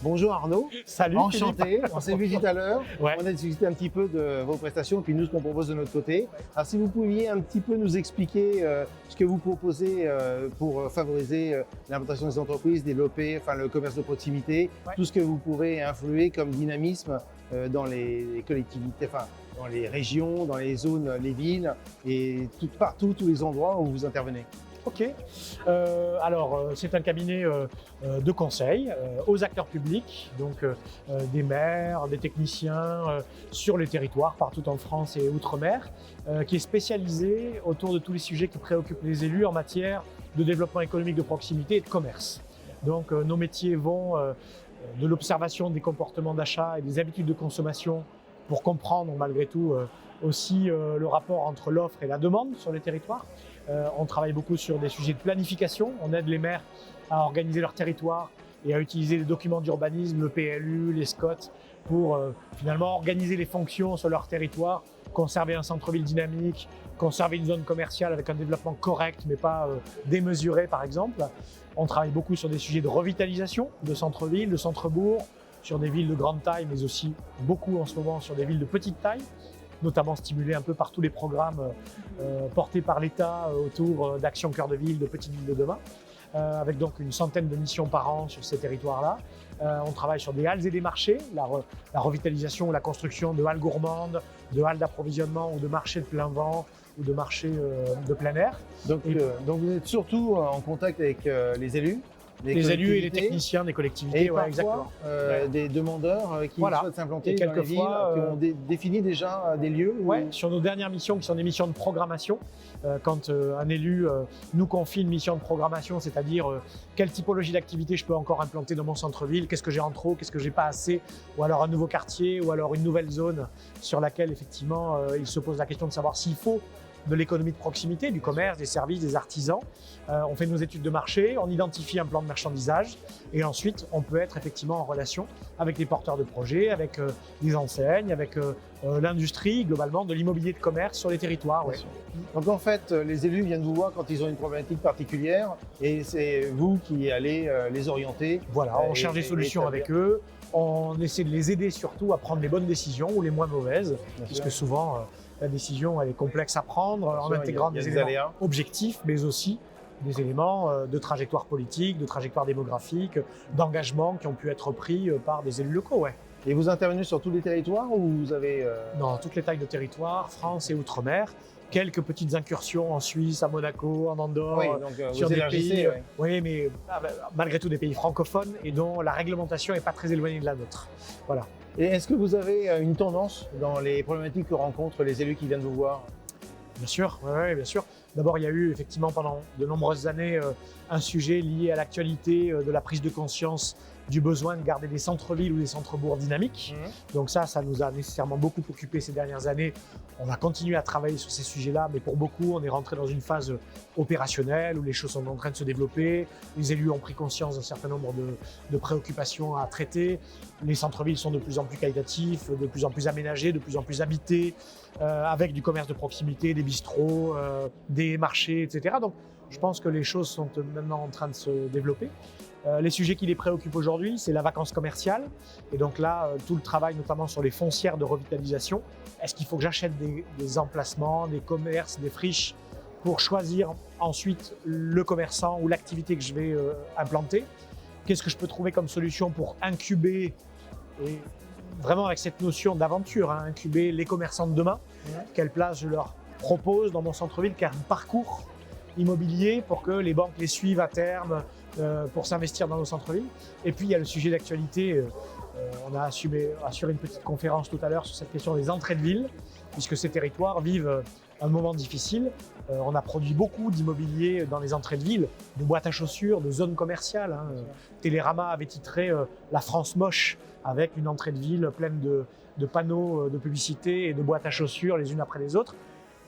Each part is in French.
Bonjour Arnaud. Salut Enchanté, on s'est vu tout à l'heure. Ouais. On a discuté un petit peu de vos prestations et puis nous ce qu'on propose de notre côté. Alors si vous pouviez un petit peu nous expliquer ce que vous proposez pour favoriser l'implantation des entreprises, développer le commerce de proximité, Ouais. tout ce que vous pourrez influer comme dynamisme dans les collectivités, dans les régions, dans les zones, les villes et partout, tous les endroits où vous intervenez. Ok. C'est un cabinet de conseil aux acteurs publics, donc des maires, des techniciens sur les territoires partout en France et outre-mer, qui est spécialisé autour de tous les sujets qui préoccupent les élus en matière de développement économique de proximité et de commerce. Donc nos métiers vont de l'observation des comportements d'achat et des habitudes de consommation pour comprendre malgré tout aussi le rapport entre l'offre et la demande sur les territoires. On travaille beaucoup sur des sujets de planification. On aide les maires à organiser leur territoire et à utiliser les documents d'urbanisme, le PLU, les SCOT, pour finalement organiser les fonctions sur leur territoire, conserver un centre-ville dynamique, conserver une zone commerciale avec un développement correct mais pas démesuré par exemple. On travaille beaucoup sur des sujets de revitalisation de centre-ville, de centre-bourg, sur des villes de grande taille mais aussi beaucoup en ce moment sur des villes de petite taille, notamment stimulé un peu par tous les programmes portés par l'État autour d'Action Cœur de Ville, de Petites Villes de demain, avec donc une centaine de missions par an sur ces territoires-là. On travaille sur des halles et des marchés, la revitalisation ou la construction de halles gourmandes, de halles d'approvisionnement ou de marchés de plein vent ou de marchés de plein air. Donc vous êtes surtout en contact avec les élus. Les élus et les techniciens des collectivités, et ouais, exactement. Des demandeurs qui souhaitent s'implanter dans les villes, qui ont défini déjà des lieux. Ouais, sur nos dernières missions qui sont des missions de programmation, quand un élu nous confie une mission de programmation, c'est-à-dire quelle typologie d'activité je peux encore implanter dans mon centre-ville, qu'est-ce que j'ai en trop, qu'est-ce que j'ai pas assez, ou alors un nouveau quartier, ou alors une nouvelle zone sur laquelle effectivement il se pose la question de savoir s'il faut de l'économie de proximité, du commerce, des services, des artisans. On fait nos études de marché, on identifie un plan de marchandisage et ensuite on peut être effectivement en relation avec les porteurs de projets, avec des enseignes, avec l'industrie globalement, de l'immobilier de commerce sur les territoires. Ouais. Donc en fait, les élus viennent vous voir quand ils ont une problématique particulière et c'est vous qui allez les orienter. Voilà, on cherche des solutions avec eux, on essaie de les aider surtout à prendre les bonnes décisions ou les moins mauvaises, puisque souvent la décision elle est complexe à prendre en intégrant des éléments objectifs, mais aussi des éléments de trajectoire politique, de trajectoire démographique, d'engagement qui ont pu être pris par des élus locaux. Ouais. Et vous intervenez sur tous les territoires ou vous avez… Non, toutes les tailles de territoire, France et Outre-mer. Quelques petites incursions en Suisse, à Monaco, en Andorre, oui, donc, sur des pays, ouais. Oui, mais malgré tout des pays francophones et dont la réglementation n'est pas très éloignée de la nôtre. Voilà. Et est-ce que vous avez une tendance dans les problématiques que rencontrent les élus qui viennent vous voir? Bien sûr, oui, bien sûr. D'abord, il y a eu effectivement pendant de nombreuses années un sujet lié à l'actualité de la prise de conscience du besoin de garder des centres-villes ou des centres-bourgs dynamiques. Donc ça nous a nécessairement beaucoup occupé ces dernières années. On a continué à travailler sur ces sujets-là, mais pour beaucoup, on est rentré dans une phase opérationnelle où les choses sont en train de se développer. Les élus ont pris conscience d'un certain nombre de préoccupations à traiter. Les centres-villes sont de plus en plus qualitatifs, de plus en plus aménagés, de plus en plus habités, avec du commerce de proximité, des bistrots, des marchés, etc. Donc je pense que les choses sont maintenant en train de se développer. Les sujets qui les préoccupent aujourd'hui, c'est la vacance commerciale. Et donc là, tout le travail notamment sur les foncières de revitalisation. Est-ce qu'il faut que j'achète des emplacements, des commerces, des friches pour choisir ensuite le commerçant ou l'activité que je vais implanter? Qu'est-ce que je peux trouver comme solution pour incuber, et vraiment avec cette notion d'aventure, incuber les commerçants de demain? Quelle place je leur propose dans mon centre-ville? Quel parcours immobilier pour que les banques les suivent à terme pour s'investir dans nos centres-villes? Et puis il y a le sujet d'actualité. On a assuré une petite conférence tout à l'heure sur cette question des entrées de ville, puisque ces territoires vivent un moment difficile. On a produit beaucoup d'immobilier dans les entrées de ville, de boîtes à chaussures, de zones commerciales. Télérama avait titré La France moche, avec une entrée de ville pleine de panneaux de publicité et de boîtes à chaussures les unes après les autres.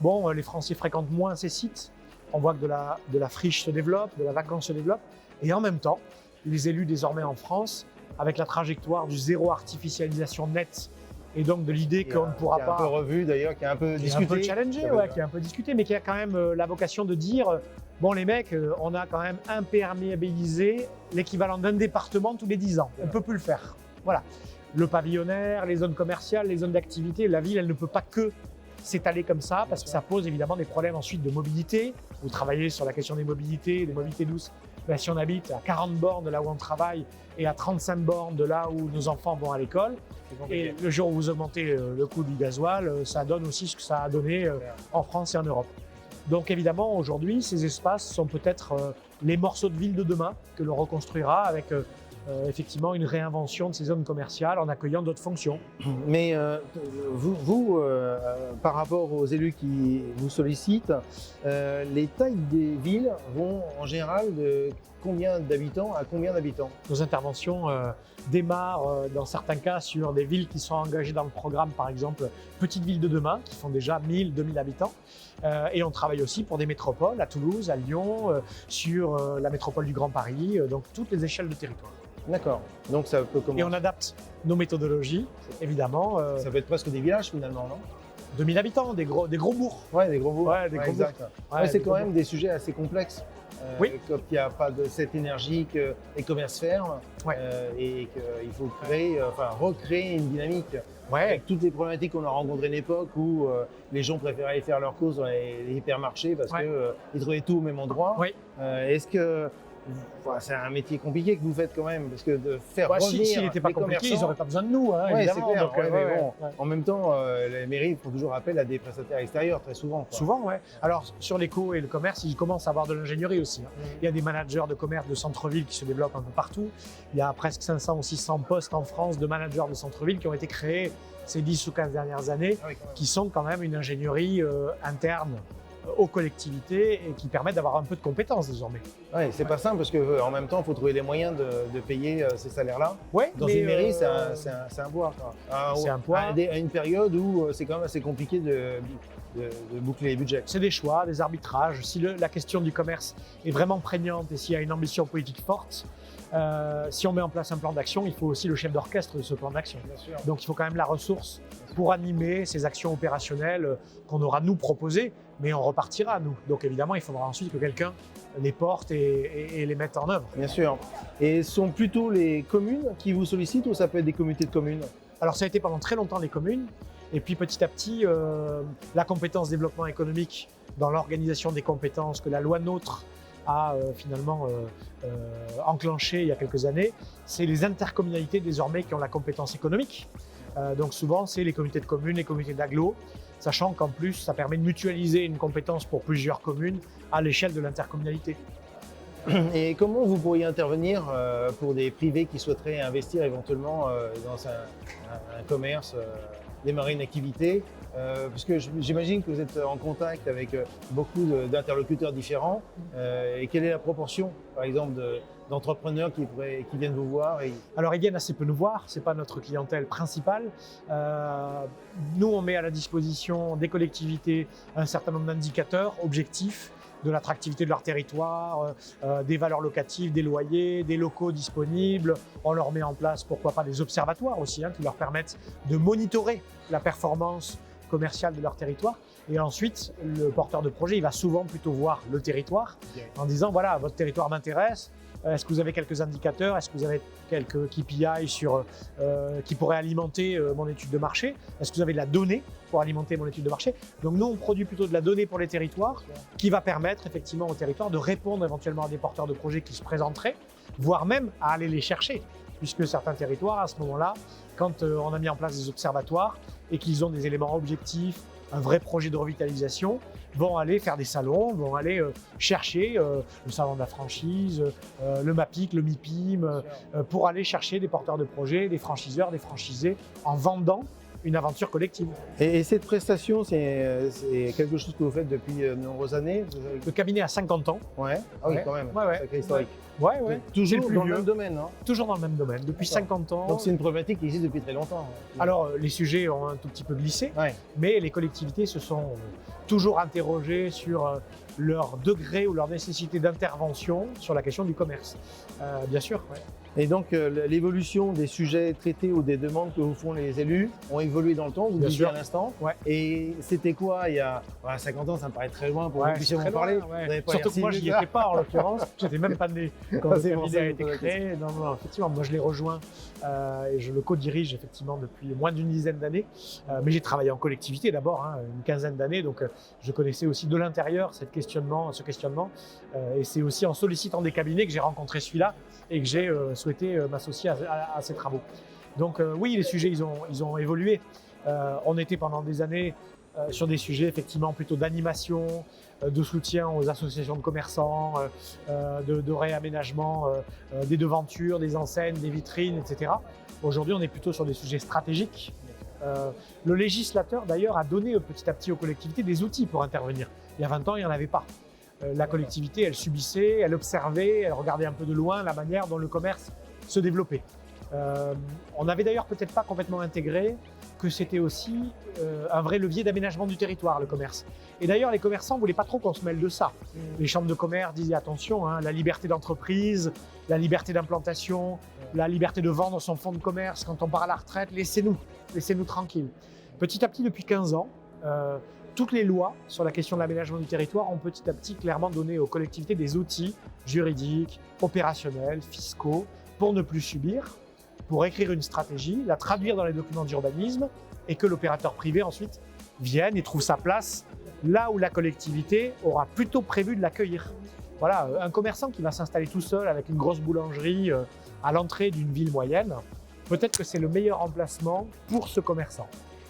Bon, les Français fréquentent moins ces sites. On voit que de la friche se développe, de la vacance se développe. Et en même temps, les élus désormais en France, avec la trajectoire du zéro artificialisation nette, et donc de l'idée qu'on ne pourra pas… Qui est un peu revu d'ailleurs, qui est un peu discuté. Qui est un peu challengé, qui est un peu discuté, mais qui a quand même la vocation de dire Bon, les mecs, on a quand même imperméabilisé l'équivalent d'un département tous les 10 ans. On ne peut plus le faire. Voilà. Le pavillonnaire, les zones commerciales, les zones d'activité, la ville, elle ne peut pas que s'étaler comme ça parce que ça pose évidemment des problèmes ensuite de mobilité. Vous travaillez sur la question des mobilités douces. Ben, si on habite à 40 bornes de là où on travaille et à 35 bornes de là où nos enfants vont à l'école, et le jour où vous augmentez le coût du gasoil, ça donne aussi ce que ça a donné en France et en Europe. Donc évidemment, aujourd'hui, ces espaces sont peut-être les morceaux de ville de demain que l'on reconstruira avec effectivement une réinvention de ces zones commerciales en accueillant d'autres fonctions. Mais par rapport aux élus qui vous sollicitent, les tailles des villes vont en général de combien d'habitants à combien d'habitants? Nos interventions démarrent dans certains cas sur des villes qui sont engagées dans le programme, par exemple Petites Villes de demain, qui font déjà 1000, 2000 habitants. Et on travaille aussi pour des métropoles, à Toulouse, à Lyon, sur la métropole du Grand Paris, donc toutes les échelles de territoire. D'accord. Donc ça peut commencer. Et on adapte nos méthodologies, évidemment. Ça peut être presque des villages finalement, non? 2000 habitants, des gros bourgs. Ouais, des gros bourgs. Ouais, des gros bourgs. Ouais, c'est quand même des sujets assez complexes. Oui. Quand il n'y a pas de cette énergie que les commerces ferment et qu'il faut recréer une dynamique. Ouais. Avec toutes les problématiques qu'on a rencontrées à une époque où les gens préféraient aller faire leurs courses dans les hypermarchés parce qu'ils trouvaient tout au même endroit. Oui. Est-ce que c'est un métier compliqué que vous faites quand même, parce que de faire revenir s'il n'était pas compliqué, ils n'auraient pas besoin de nous, hein, évidemment. C'est clair, donc, mais bon, en même temps, les mairies font toujours appel à des prestataires extérieurs, très souvent. Souvent, oui. Alors, sur l'éco et le commerce, ils commencent à avoir de l'ingénierie aussi. Il y a des managers de commerce de centre-ville qui se développent un peu partout. Il y a presque 500 ou 600 postes en France de managers de centre-ville qui ont été créés ces 10 ou 15 dernières années, qui sont quand même une ingénierie interne aux collectivités et qui permettent d'avoir un peu de compétences désormais. Oui, c'est pas simple parce qu'en même temps, il faut trouver les moyens de payer ces salaires-là. Ouais, dans une mairie, c'est un poids. C'est un poids. À une période où c'est quand même assez compliqué de boucler les budgets. C'est des choix, des arbitrages. Si la question du commerce est vraiment prégnante et s'il y a une ambition politique forte, si on met en place un plan d'action, il faut aussi le chef d'orchestre de ce plan d'action. Donc il faut quand même la ressource pour animer ces actions opérationnelles qu'on aura nous proposées, mais on repartira nous. Donc évidemment, il faudra ensuite que quelqu'un les porte et les mette en œuvre. Bien sûr. Et ce sont plutôt les communes qui vous sollicitent ou ça peut être des communautés de communes? Alors ça a été pendant très longtemps les communes. Et puis petit à petit, la compétence développement économique dans l'organisation des compétences que la loi NOTRe a finalement enclenché il y a quelques années, c'est les intercommunalités désormais qui ont la compétence économique. Donc souvent, c'est les communautés de communes, les communautés d'agglo, sachant qu'en plus, ça permet de mutualiser une compétence pour plusieurs communes à l'échelle de l'intercommunalité. Et comment vous pourriez intervenir pour des privés qui souhaiteraient investir éventuellement dans un commerce, démarrer une activité, parce que j'imagine que vous êtes en contact avec beaucoup d'interlocuteurs différents. Et quelle est la proportion, par exemple, d'entrepreneurs qui viennent vous voir Alors, ils viennent assez peu nous voir, ce n'est pas notre clientèle principale. Nous, on met à la disposition des collectivités un certain nombre d'indicateurs objectifs de l'attractivité de leur territoire, des valeurs locatives, des loyers, des locaux disponibles. On leur met en place, pourquoi pas, des observatoires aussi, qui leur permettent de monitorer la performance commerciale de leur territoire. Et ensuite, le porteur de projet, il va souvent plutôt voir le territoire en disant, voilà, votre territoire m'intéresse. Est-ce que vous avez quelques indicateurs? Est-ce que vous avez quelques KPI qui pourraient alimenter mon étude de marché? Est-ce que vous avez de la donnée pour alimenter mon étude de marché? Donc nous, on produit plutôt de la donnée pour les territoires qui va permettre effectivement aux territoires de répondre éventuellement à des porteurs de projets qui se présenteraient, voire même à aller les chercher. Puisque certains territoires, à ce moment-là, quand on a mis en place des observatoires et qu'ils ont des éléments objectifs, un vrai projet de revitalisation, vont aller faire des salons, vont aller chercher le salon de la franchise, le MAPIC, le MIPIM, pour aller chercher des porteurs de projets, des franchiseurs, des franchisés, en vendant une aventure collective. Et cette prestation, c'est quelque chose que vous faites depuis de nombreuses années? Le cabinet a 50 ans. Ouais. Ah oui, quand même, sacré historique. Ouais. Toujours dans le même domaine, hein? Toujours dans le même domaine, depuis 50 ans. Donc c'est une problématique qui existe depuis très longtemps. Alors les sujets ont un tout petit peu glissé, mais les collectivités se sont toujours interrogées sur leur degré ou leur nécessité d'intervention sur la question du commerce. Bien sûr. Ouais. Et donc, l'évolution des sujets traités ou des demandes que vous font les élus ont évolué dans le temps, vous le disiez à l'instant. Ouais. Et c'était quoi il y a 50 ans, ça me paraît très loin pour que vous puissiez en parler. Ouais. Surtout que moi, je n'y étais pas en l'occurrence. Je n'étais même pas né quand le cabinet a été créé. Non, effectivement, moi, je l'ai rejoint et je le co-dirige effectivement depuis moins d'une dizaine d'années. Mais j'ai travaillé en collectivité d'abord, une quinzaine d'années. Donc, je connaissais aussi de l'intérieur ce questionnement. Et c'est aussi en sollicitant des cabinets que j'ai rencontré celui-là et que j'ai souhaité m'associer à ces travaux. Donc oui, les sujets, ils ont évolué. On était pendant des années sur des sujets effectivement plutôt d'animation, de soutien aux associations de commerçants, de réaménagement des devantures, des enseignes, des vitrines, etc. Aujourd'hui, on est plutôt sur des sujets stratégiques. Le législateur, d'ailleurs, a donné petit à petit aux collectivités des outils pour intervenir. Il y a 20 ans, il n'y en avait pas. La collectivité, elle subissait, elle observait, elle regardait un peu de loin la manière dont le commerce se développait. On n'avait d'ailleurs peut-être pas complètement intégré que c'était aussi un vrai levier d'aménagement du territoire, le commerce. Et d'ailleurs, les commerçants ne voulaient pas trop qu'on se mêle de ça. Les chambres de commerce disaient attention, la liberté d'entreprise, la liberté d'implantation, la liberté de vendre son fonds de commerce quand on part à la retraite, laissez-nous tranquilles. Petit à petit, depuis 15 ans, toutes les lois sur la question de l'aménagement du territoire ont petit à petit clairement donné aux collectivités des outils juridiques, opérationnels, fiscaux, pour ne plus subir, pour écrire une stratégie, la traduire dans les documents d'urbanisme et que l'opérateur privé ensuite vienne et trouve sa place là où la collectivité aura plutôt prévu de l'accueillir. Voilà, un commerçant qui va s'installer tout seul avec une grosse boulangerie à l'entrée d'une ville moyenne, peut-être que c'est le meilleur emplacement pour ce commerçant.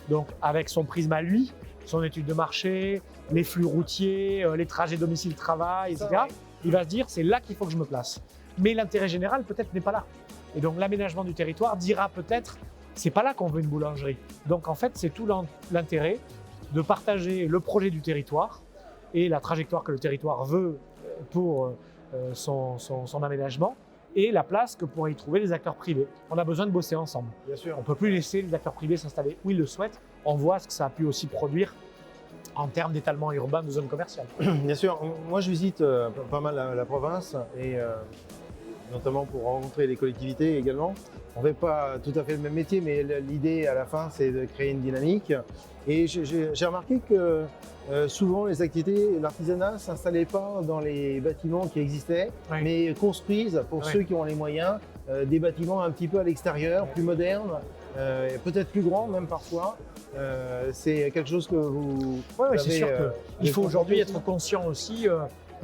Donc avec son prisme à lui, son étude de marché, les flux routiers, les trajets domicile-travail, etc. Il va se dire, c'est là qu'il faut que je me place. Mais l'intérêt général, peut-être, n'est pas là. Et donc, l'aménagement du territoire dira peut-être, c'est pas là qu'on veut une boulangerie. Donc, en fait, c'est tout l'intérêt de partager le projet du territoire et la trajectoire que le territoire veut pour son aménagement et la place que pourraient y trouver les acteurs privés. On a besoin de bosser ensemble. Bien sûr. On ne peut plus laisser les acteurs privés s'installer où ils le souhaitent. On voit ce que ça a pu aussi produire en termes d'étalement urbain de zones commerciales. Bien sûr. Moi, je visite pas mal la province et notamment pour rencontrer les collectivités également. On ne fait pas tout à fait le même métier, mais l'idée à la fin, c'est de créer une dynamique. Et j'ai remarqué que souvent, les activités, l'artisanat ne s'installait pas dans les bâtiments qui existaient, mais construisent, pour ceux qui ont les moyens, des bâtiments un petit peu à l'extérieur, plus modernes, peut-être plus grands même parfois. C'est quelque chose que vous avez... C'est sûr qu'il faut aujourd'hui être conscient aussi.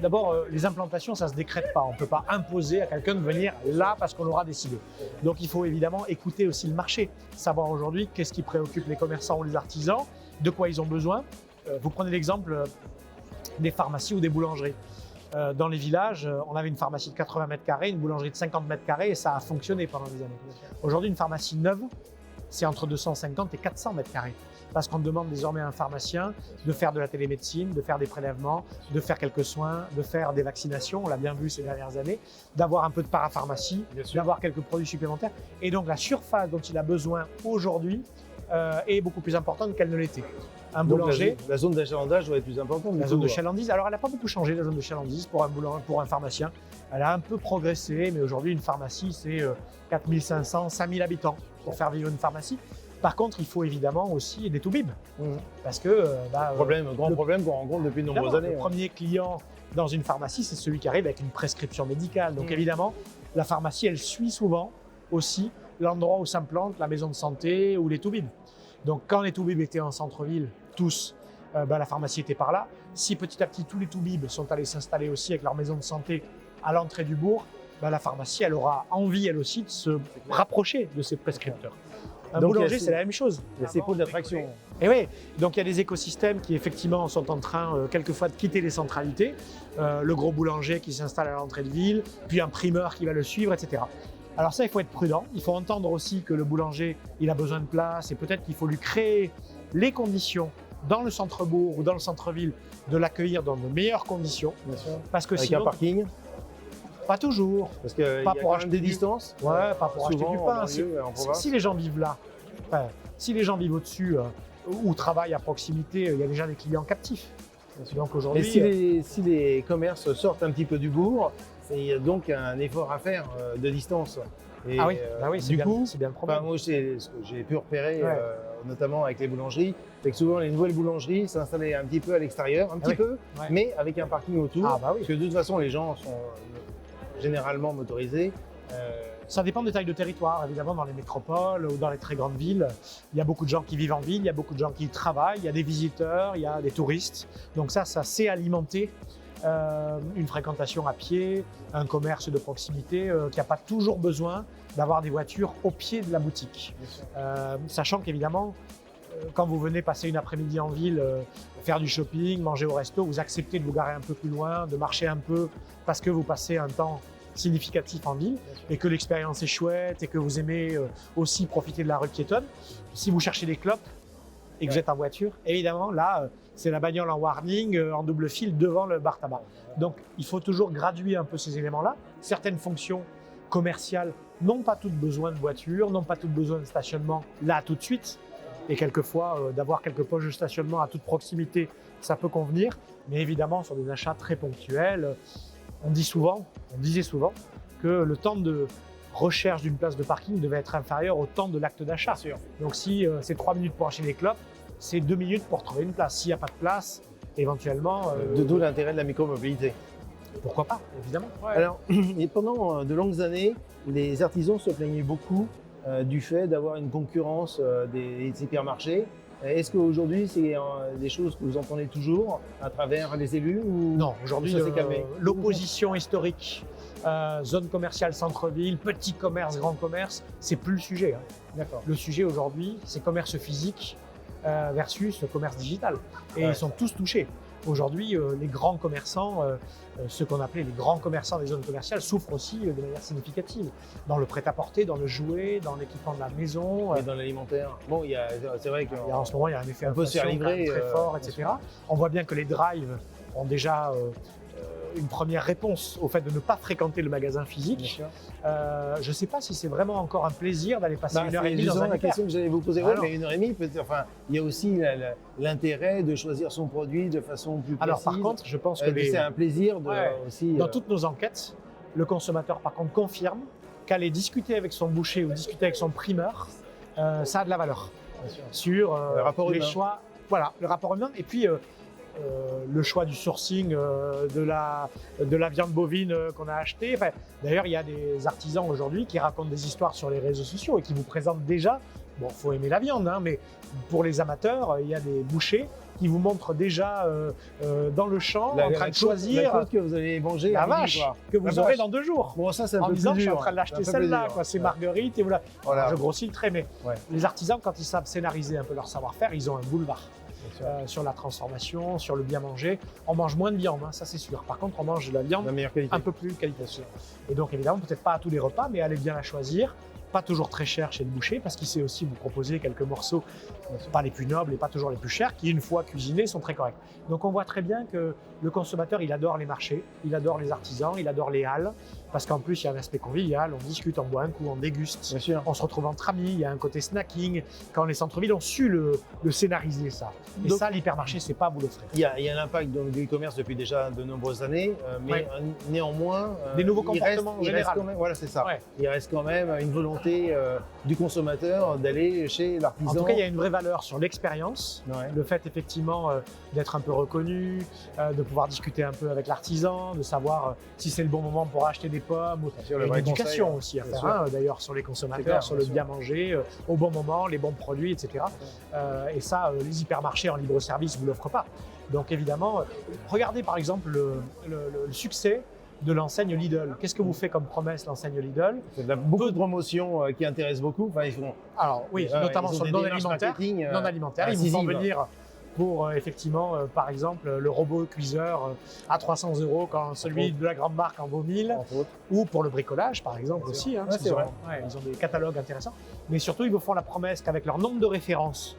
D'abord, les implantations, ça ne se décrète pas. On ne peut pas imposer à quelqu'un de venir là parce qu'on l'aura décidé. Donc, il faut évidemment écouter aussi le marché, savoir aujourd'hui qu'est-ce qui préoccupe les commerçants ou les artisans, de quoi ils ont besoin. Vous prenez l'exemple des pharmacies ou des boulangeries. Dans les villages, on avait une pharmacie de 80 mètres carrés, une boulangerie de 50 mètres carrés et ça a fonctionné pendant des années. Aujourd'hui, une pharmacie neuve, c'est entre 250 et 400 mètres carrés. Parce qu'on demande désormais à un pharmacien de faire de la télémédecine, de faire des prélèvements, de faire quelques soins, de faire des vaccinations, on l'a bien vu ces dernières années, d'avoir un peu de parapharmacie, d'avoir quelques produits supplémentaires. Et donc la surface dont il a besoin aujourd'hui est beaucoup plus importante qu'elle ne l'était. Un boulanger. La zone d'achalandage doit être plus importante. La zone de chalandise, alors elle n'a pas beaucoup changé, la zone de chalandise pour un pharmacien. Elle a un peu progressé, mais aujourd'hui une pharmacie c'est 4500, 5000 habitants pour faire vivre une pharmacie. Par contre, il faut évidemment aussi des toubibs. Parce que. Grand problème qu'on rencontre depuis de nombreuses années. Le premier client dans une pharmacie, c'est celui qui arrive avec une prescription médicale. Donc évidemment, la pharmacie, elle suit souvent aussi l'endroit où s'implante la maison de santé ou les toubibs. Donc quand les toubibs étaient en centre-ville, tous, la pharmacie était par là. Si petit à petit, tous les toubibs sont allés s'installer aussi avec leur maison de santé à l'entrée du bourg, la pharmacie, elle aura envie, elle aussi, de se rapprocher de ses prescripteurs. Un boulanger, c'est la même chose. Il y a ces pôles d'attraction. Et oui, donc il y a des écosystèmes qui effectivement sont en train quelquefois de quitter les centralités. Le gros boulanger qui s'installe à l'entrée de ville, puis un primeur qui va le suivre, etc. Alors ça, il faut être prudent. Il faut entendre aussi que le boulanger, il a besoin de place et peut-être qu'il faut lui créer les conditions dans le centre-bourg ou dans le centre-ville de l'accueillir dans de meilleures conditions. Bien sûr. Parce que avec sinon, un parking. Pas toujours. Parce qu'il y a pour quand même des distances. Ouais, pas pour acheter du pain. Si les gens vivent là, si les gens vivent au-dessus ou travaillent à proximité, il y a déjà des clients captifs. Donc Mais aujourd'hui, si les commerces sortent un petit peu du bourg, il y a donc un effort à faire de distance. Et, ah oui, bah oui, du coup, c'est bien le problème. moi, ce que j'ai pu repérer, Ouais. notamment avec les boulangeries, c'est que souvent les nouvelles boulangeries s'installaient un petit peu à l'extérieur, un petit oui. peu, Ouais. mais avec un parking autour. Ah bah oui. Parce que de toute façon, les gens sont généralement motorisés. Ça dépend des tailles de territoire, évidemment, dans les métropoles ou dans les très grandes villes. Il y a beaucoup de gens qui vivent en ville, il y a beaucoup de gens qui y travaillent, il y a des visiteurs, il y a des touristes. Donc ça sait alimenter une fréquentation à pied, un commerce de proximité qui n'a pas toujours besoin d'avoir des voitures au pied de la boutique. Sachant qu'évidemment, quand vous venez passer une après-midi en ville, faire du shopping, manger au resto, vous acceptez de vous garer un peu plus loin, de marcher un peu parce que vous passez un temps significatif en ville et que l'expérience est chouette et que vous aimez aussi profiter de la rue piétonne. Si vous cherchez des clopes et que vous êtes en voiture, évidemment, là, c'est la bagnole en warning, en double fil devant le bar tabac. Donc, il faut toujours graduer un peu ces éléments-là. Certaines fonctions commerciales n'ont pas toutes besoin de voiture, n'ont pas toutes besoin de stationnement là tout de suite. Et quelquefois, d'avoir quelques poches de stationnement à toute proximité, ça peut convenir. Mais évidemment, sur des achats très ponctuels, on disait souvent que le temps de recherche d'une place de parking devait être inférieur au temps de l'acte d'achat. Donc si c'est 3 minutes pour acheter des clopes, c'est 2 minutes pour trouver une place. S'il n'y a pas de place, éventuellement… D'où l'intérêt de la micromobilité. Pourquoi pas, évidemment. Ouais. Alors, et pendant de longues années, les artisans se plaignaient beaucoup du fait d'avoir une concurrence des hypermarchés. Est-ce qu'aujourd'hui, c'est des choses que vous entendez toujours à travers les élus ou non, aujourd'hui, ça s'est calmé? l'opposition historique, zone commerciale, centre-ville, petit commerce, grand commerce, c'est plus le sujet. Hein. D'accord. Le sujet aujourd'hui, c'est commerce physique versus commerce digital. Et ils sont tous touchés. Aujourd'hui, les grands commerçants, ceux qu'on appelait les grands commerçants des zones commerciales, souffrent aussi de manière significative. Dans le prêt-à-porter, dans le jouet, dans l'équipement de la maison. Et dans l'alimentaire. Bon, c'est vrai En ce moment, il y a un effet on peut se faire inflation livrer, très fort, etc. On voit bien que les drives ont déjà une première réponse au fait de ne pas fréquenter le magasin physique. Je ne sais pas si c'est vraiment encore un plaisir d'aller passer une heure et demie dans un hyper. La question que j'allais vous poser, Alors, mais une heure et demie, enfin, il y a aussi l'intérêt de choisir son produit de façon plus précise. Alors par contre, je pense que c'est un plaisir de, aussi… Dans toutes nos enquêtes, le consommateur par contre confirme qu'aller discuter avec son boucher ou discuter avec son primeur, ça a de la valeur. Sur le rapport les humain. choix, voilà, le rapport humain, et puis le choix du sourcing de la viande bovine qu'on a achetée. Enfin, d'ailleurs, il y a des artisans aujourd'hui qui racontent des histoires sur les réseaux sociaux et qui vous présentent déjà, bon, il faut aimer la viande, hein, mais pour les amateurs, il y a des bouchers qui vous montrent déjà dans le champ, en train de choisir la côte que vous allez manger la à midi, vache quoi. que vous aurez dans 2 jours. Bon, ça, c'est un En peu disant, plus je suis dur. en train de l'acheter C'est un peu celle-là, plus dur. quoi. C'est marguerite et voilà. Voilà. Alors, je grossis le trait, mais Ouais. les artisans, quand ils savent scénariser un peu leur savoir-faire, ils ont un boulevard sur la transformation, sur le bien manger. On mange moins de viande, hein, ça c'est sûr. Par contre, on mange de la viande La meilleure qualité. un peu plus qualitative. Et donc, évidemment, peut-être pas à tous les repas, mais allez bien la choisir. Pas toujours très cher chez le boucher, parce qu'il sait aussi vous proposer quelques morceaux, pas les plus nobles et pas toujours les plus chers, qui, une fois cuisinés, sont très corrects. Donc, on voit très bien que le consommateur, il adore les marchés, il adore les artisans, il adore les halles, parce qu'en plus, il y a un aspect convivial, on discute, on boit un coup, on déguste, Bien sûr. on se retrouve entre amis, il y a un côté snacking. Quand les centres-villes ont su le scénariser, ça. Et Donc, ça, l'hypermarché, c'est pas à vous l'offrir. Il y a l'impact de l'e-commerce depuis déjà de nombreuses années, mais néanmoins… Des nouveaux il reste- comportements en il reste général. quand même, voilà, c'est ça. Ouais. Il reste quand même une volonté du consommateur d'aller chez l'artisan. En tout cas, il y a une vraie valeur sur l'expérience, Ouais. le fait effectivement d'être un peu reconnu, de pouvoir discuter un peu avec l'artisan, de savoir si c'est le bon moment pour acheter des pommes. Bien sûr, Il y le a une vrai éducation conseil, aussi à bien faire, sûr. hein, d'ailleurs, sur les consommateurs, C'est clair, sur bien le sûr. bien manger, au bon moment, les bons produits, etc. Et ça, les hypermarchés en libre-service ne vous l'offrent pas. Donc évidemment, regardez par exemple le succès de l'enseigne Lidl. Qu'est-ce que vous fait comme promesse l'enseigne Lidl? Il y a beaucoup de promotions qui intéressent beaucoup. Enfin, ils font… Alors oui, notamment ils ont sur le des démarches non-alimentaire. marketing, Non-alimentaire, ils vous font incisives. venir pour effectivement, par exemple, le robot cuiseur à 300 € quand celui de la grande marque en vaut 1000, Entre autres. ou pour le bricolage par exemple Bien sûr. aussi. Hein, Ouais, parce c'est qu'ils vrai. ils ont des catalogues intéressants. Mais surtout, ils vous font la promesse qu'avec leur nombre de références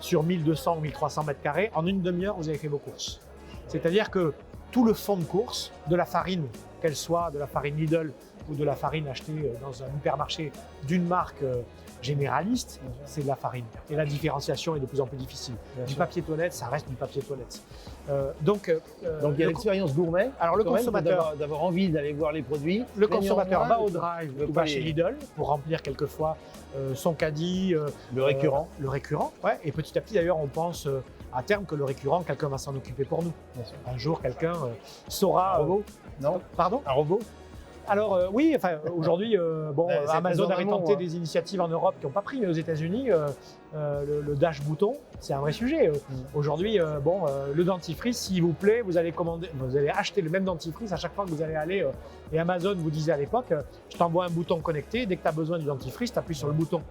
sur 1200 ou 1300 mètres carrés, en une demi-heure, vous avez fait vos courses. C'est-à-dire que tout le fond de course, de la farine qu'elle soit de la farine Lidl ou de la farine achetée dans un hypermarché d'une marque généraliste, c'est de la farine. Et la différenciation est de plus en plus difficile. Du papier toilette, ça reste du papier toilette. Donc il y a l'expérience gourmet. Alors le consommateur, d'avoir envie d'aller voir les produits. Le consommateur va au drive ou va chez Lidl pour remplir quelquefois son caddie. Le récurrent. Le récurrent, ouais. Et petit à petit d'ailleurs, on pense à terme que le récurrent, quelqu'un va s'en occuper pour nous. Un jour, quelqu'un saura. Un robot. Non. Pardon. Un robot. Alors oui, enfin, aujourd'hui, Amazon avait tenté des initiatives en Europe qui n'ont pas pris, mais aux États-Unis, le dash bouton, c'est un vrai sujet. Aujourd'hui, le dentifrice, s'il vous plaît, vous allez acheter le même dentifrice à chaque fois que vous allez aller. Et Amazon vous disait à l'époque, je t'envoie un bouton connecté, dès que tu as besoin du dentifrice, tu appuies sur le bouton.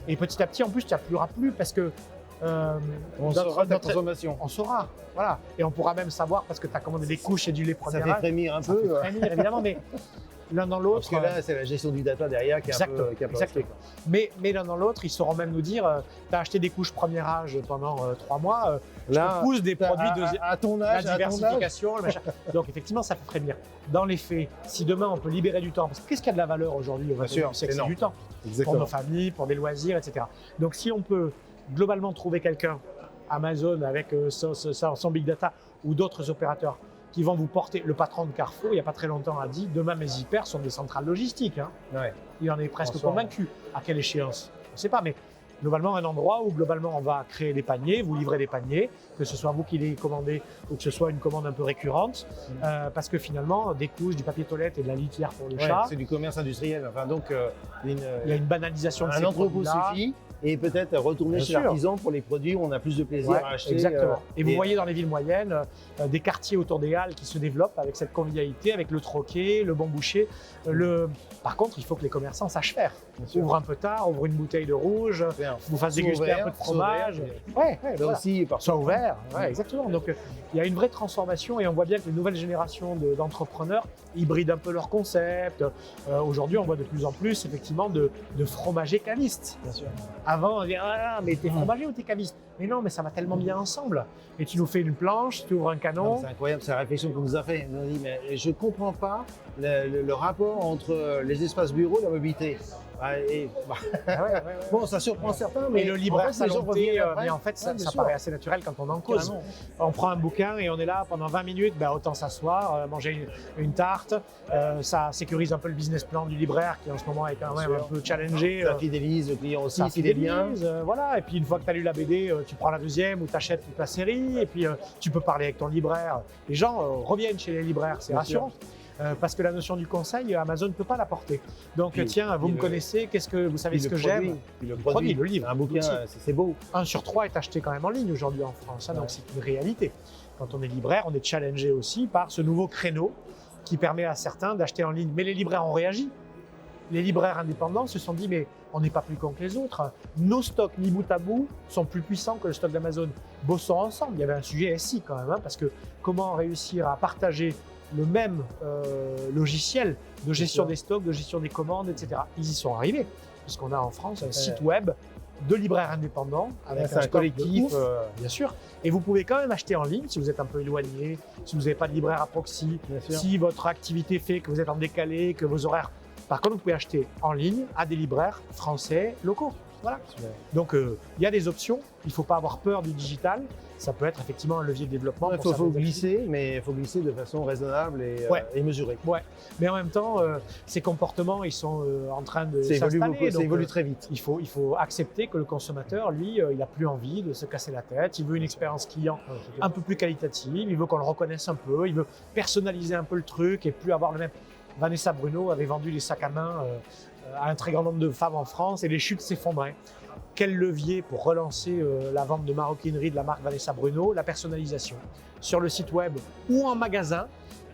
Et petit à petit, en plus, tu n'appuieras plus parce que on saura de la consommation. On saura, voilà. Et on pourra même savoir parce que tu as commandé des couches et du lait premier âge. Ça fait frémir un peu. Ça fait frémir, évidemment, mais l'un dans l'autre. Parce que là, c'est la gestion du data derrière qui est un peu exactement. Mais l'un dans l'autre, ils sauront même nous dire tu as acheté des couches premier âge pendant 3 mois, je te pousse des produits à ton âge, la diversification, le machin. Donc effectivement, ça fait frémir. Dans les faits, si demain on peut libérer du temps, parce que qu'est-ce qu'il y a de la valeur aujourd'hui? C'est du temps. Exactement. Pour nos familles, pour des loisirs, etc. Donc si on peut globalement trouver quelqu'un, Amazon avec son big data ou d'autres opérateurs qui vont vous porter. Le patron de Carrefour, il n'y a pas très longtemps, a dit demain mes hyper sont des centrales logistiques. Hein. Ouais. Il en est presque convaincu. À quelle échéance? On ne sait pas, mais globalement un endroit où globalement on va créer des paniers, vous livrez des paniers, que ce soit vous qui les commandez ou que ce soit une commande un peu récurrente, parce que finalement des couches, du papier toilette et de la litière pour le chat. C'est du commerce industriel. Enfin, donc, il y a une banalisation de ces produits-là. Un entrepôt suffit. Et peut-être retourner chez l'artisan pour les produits où on a plus de plaisir à acheter. Exactement. Et vous voyez dans les villes moyennes des quartiers autour des halles qui se développent avec cette convivialité, avec le troquet, le bon boucher. Par contre, il faut que les commerçants sachent faire. Ouvre un peu tard, ouvre une bouteille de rouge, vous fasse déguster un peu de fromage. Soit ouvert. Exactement. Donc il y a une vraie transformation et on voit bien que les nouvelles générations d'entrepreneurs hybrident un peu leur concept. Aujourd'hui, on voit de plus en plus effectivement de fromagers cavistes. Bien sûr. Avant, on disait ah, mais t'es fromager ou t'es caviste? Mais non, mais ça va tellement bien ensemble. Et tu nous fais une planche, tu ouvres un canon. C'est incroyable, c'est la réflexion qu'on nous a fait. On a dit, mais je ne comprends pas le rapport entre les espaces bureaux et la mobilité. Bon, ça surprend certains, mais le libraire salonté, mais en fait, ça paraît assez naturel quand on en cause. Carrément. On prend un bouquin et on est là pendant 20 minutes, autant s'asseoir, manger une tarte. Ça sécurise un peu le business plan du libraire qui en ce moment est quand même un peu challengé. Ça fidélise le client aussi, s'il est bien. Voilà. Et puis une fois que tu as lu la BD, tu prends la deuxième ou tu achètes toute la série et puis tu peux parler avec ton libraire. Les gens reviennent chez les libraires, c'est rassurant. Parce que la notion du conseil, Amazon ne peut pas donc tiens, vous me connaissez, vous savez ce que j'aime? Le produit, le livre. Un bouquin, c'est beau. 1 sur 3 est acheté quand même en ligne aujourd'hui en France, donc c'est une réalité. Quand on est libraire, on est challengé aussi par ce nouveau créneau qui permet à certains d'acheter en ligne. Mais les libraires ont réagi. Les libraires indépendants se sont dit, mais on n'est pas plus con que les autres. Nos stocks mis bout à bout sont plus puissants que le stock d'Amazon. Bossons ensemble. Il y avait un sujet SI quand même, parce que comment réussir à partager le même logiciel de gestion des stocks, de gestion des commandes, etc. Ils y sont arrivés, puisqu'on a en France un site web de libraires indépendants avec un collectif, bien sûr. Et vous pouvez quand même acheter en ligne si vous êtes un peu éloigné, si vous n'avez pas de libraire à proxy, si votre activité fait que vous êtes en décalé, que vos horaires. Par contre, vous pouvez acheter en ligne à des libraires français locaux. Voilà. Donc, il y a des options. Il ne faut pas avoir peur du digital. Ça peut être effectivement un levier de développement. Il faut glisser, mais il faut glisser de façon raisonnable et mesurée. Ouais. Mais en même temps, ces comportements, ils sont en train de s'installer. Ça évolue très vite. Il faut accepter que le consommateur, lui, il n'a plus envie de se casser la tête. Il veut une expérience client un peu plus qualitative. Il veut qu'on le reconnaisse un peu. Il veut personnaliser un peu le truc et plus avoir le même. Vanessa Bruno avait vendu des sacs à main à un très grand nombre de femmes en France et les chutes s'effondraient. Quel levier pour relancer la vente de maroquinerie de la marque Vanessa Bruno? La personnalisation. Sur le site web ou en magasin,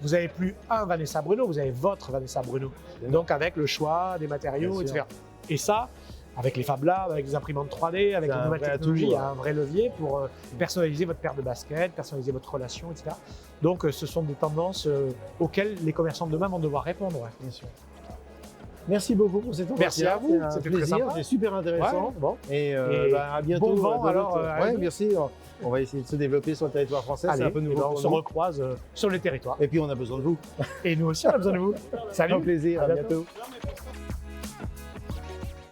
vous n'avez plus un Vanessa Bruno, vous avez votre Vanessa Bruno. Donc avec le choix des matériaux, etc. Et ça, avec les Fab Labs, avec les imprimantes 3D, avec les nouvelles technologies, il y a un vrai levier pour personnaliser votre paire de baskets, personnaliser votre relation, etc. Donc ce sont des tendances auxquelles les commerçants de demain vont devoir répondre. Ouais. Bien sûr. Merci beaucoup pour cette entretien. Merci à vous, c'était très sympa. C'est super intéressant. Ouais, bon. Et à bientôt. Bon vent alors. Merci. On va essayer de se développer sur le territoire français. Allez, C'est un peu eh nouveau ben, on pour se nous. recroise sur les territoires. Et puis on a besoin de vous. Et nous aussi, on a besoin de vous. Salut. Un plaisir, À à bientôt. bientôt.